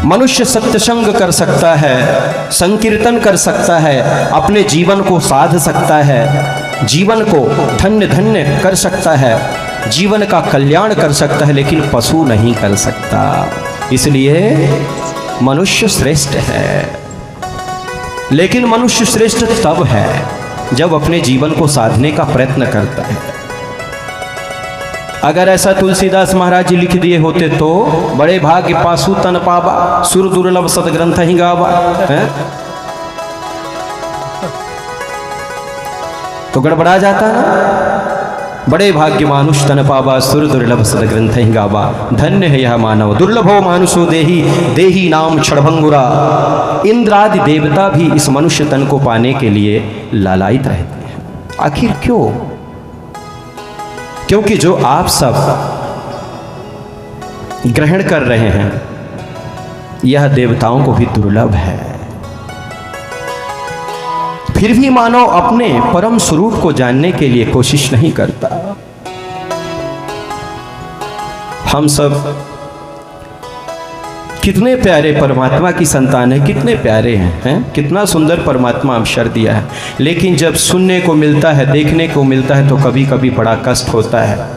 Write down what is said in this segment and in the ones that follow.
मनुष्य सत्संग कर सकता है, संकीर्तन कर सकता है, अपने जीवन को साध सकता है, जीवन को धन्य धन्य कर सकता है, जीवन का कल्याण कर सकता है, लेकिन पशु नहीं कर सकता। इसलिए मनुष्य श्रेष्ठ है। लेकिन मनुष्य श्रेष्ठ तब है जब अपने जीवन को साधने का प्रयत्न करता है। अगर ऐसा तुलसीदास महाराज जी लिख दिए होते तो बड़े भाग्य पासु तन पावा, सुर दुर्लभ सदग्रंथ ही गावा, है? तो गड़बड़ा जाता ना। बड़े भाग्य मानुष तन पावा, सुर दुर्लभ सदग्रंथ ही गावा, धन्य है यह मानव, दुर्लभो मानुषो देही, देही नाम क्षणभंगुरा। इंद्रादि देवता भी इस मनुष्य तन को पाने के लिए लालायित रहते हैं। आखिर क्यों? क्योंकि जो आप सब ग्रहण कर रहे हैं यह देवताओं को भी दुर्लभ है। फिर भी मानव अपने परम स्वरूप को जानने के लिए कोशिश नहीं करता। हम सब कितने प्यारे परमात्मा की संतान है, कितने प्यारे हैं? कितना सुंदर परमात्मा अवसर दिया है, लेकिन जब सुनने को मिलता है, देखने को मिलता है, तो कभी कभी बड़ा कष्ट होता है।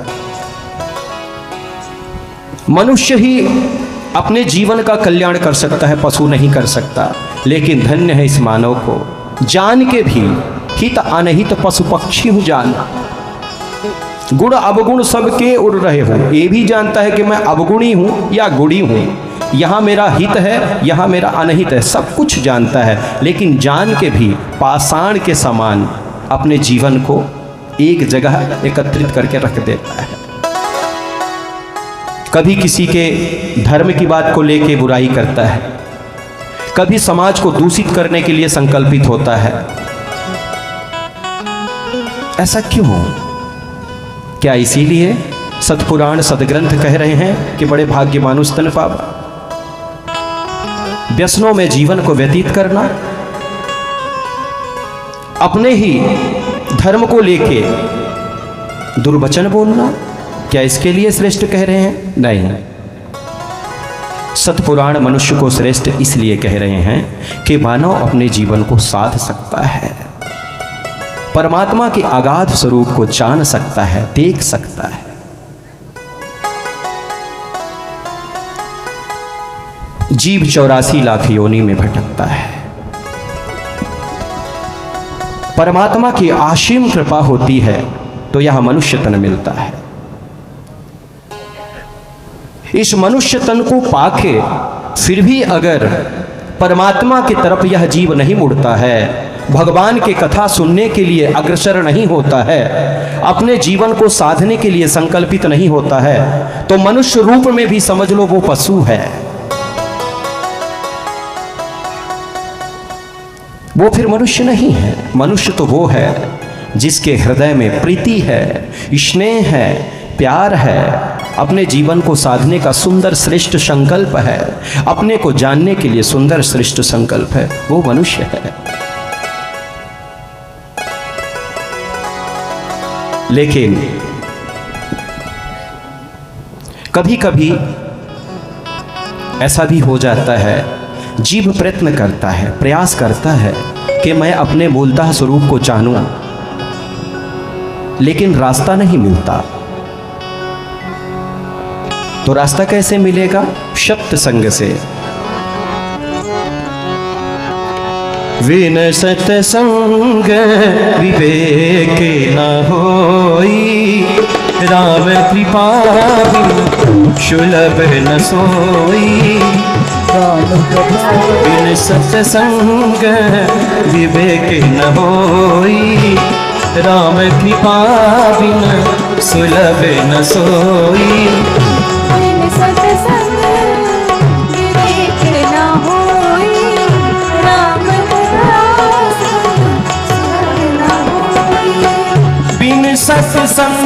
मनुष्य ही अपने जीवन का कल्याण कर सकता है, पशु नहीं कर सकता। लेकिन धन्य है इस मानव को जान के भी हित अनहित पशु पक्षी हूं जान, गुण अवगुण सबके उड़ रहे हो। ये भी जानता है कि मैं अवगुणी हूं या गुणी हूं, यहाँ मेरा हित है, यहाँ मेरा अनहित है, सब कुछ जानता है। लेकिन जान के भी पाषाण के समान अपने जीवन को एक जगह एकत्रित करके रख देता है। कभी किसी के धर्म की बात को लेके बुराई करता है, कभी समाज को दूषित करने के लिए संकल्पित होता है। ऐसा क्यों? क्या इसीलिए सतपुराण सदग्रंथ कह रहे हैं कि बड़े भाग्य मानुष तन पावा? व्यसनों में जीवन को व्यतीत करना, अपने ही धर्म को लेके दुर्वचन बोलना, क्या इसके लिए श्रेष्ठ कह रहे हैं? नहीं। सतपुराण मनुष्य को श्रेष्ठ इसलिए कह रहे हैं कि मानव अपने जीवन को साध सकता है, परमात्मा के अगाध स्वरूप को जान सकता है, देख सकता है। जीव 84 लाख योनि में भटकता है। परमात्मा की असीम कृपा होती है तो यह मनुष्य तन मिलता है। इस मनुष्य तन को पाके फिर भी अगर परमात्मा की तरफ यह जीव नहीं मुड़ता है, भगवान की कथा सुनने के लिए अग्रसर नहीं होता है, अपने जीवन को साधने के लिए संकल्पित नहीं होता है, तो मनुष्य रूप में भी समझ लो वो पशु है। वो फिर मनुष्य नहीं है। मनुष्य तो वो है जिसके हृदय में प्रीति है, स्नेह है, प्यार है, अपने जीवन को साधने का सुंदर श्रेष्ठ संकल्प है, अपने को जानने के लिए सुंदर श्रेष्ठ संकल्प है, वो मनुष्य है। लेकिन कभी कभी ऐसा भी हो जाता है, जीव प्रयत्न करता है, प्रयास करता है कि मैं अपने मूलतः स्वरूप को जानूं, लेकिन रास्ता नहीं मिलता। तो रास्ता कैसे मिलेगा? सत्संग संग से। विन सत्संग विवेक न होई, राम कृपा बिन सुलभ न सोई। बिन सत्संग विवेक न होई, राम कृपा बिन सुलभ न सोई। बिन सत्संग विवेक न होई, राम कृपा बिन न होई। बिन सत्संग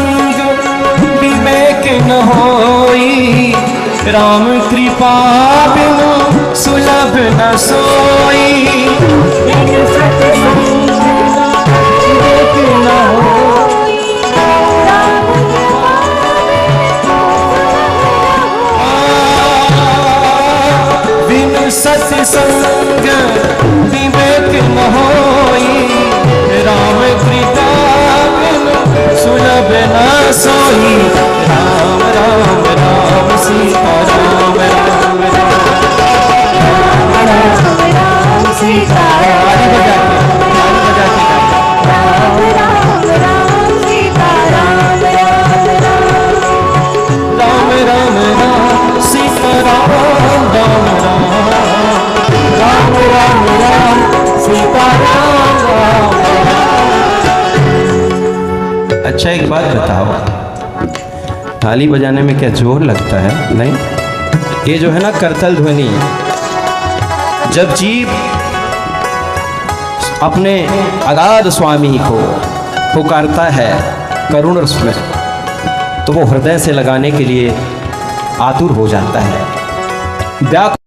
विवेक न होई, राम कृपा बिनु सुलभ न सोई। बिन सत्संग विवेक न होई, राम कृपा बिनु संग विवेक न होई, राम कृपा बिनु सुलभ न सोई। राम राम राम सीता राम राम राम सीता ताली बजा के राम राम राम सीता राम राम राम राम सीता राम राम राम राम राम सीता राम राम। अच्छा एक बात बताओ, ताली बजाने में क्या जोर लगता है? नहीं, ये जो है ना करतल ध्वनि, जब जीव अपने अगाध स्वामी को पुकारता है करुण रस में, तो वो हृदय से लगाने के लिए आतुर हो जाता है। व्याकुल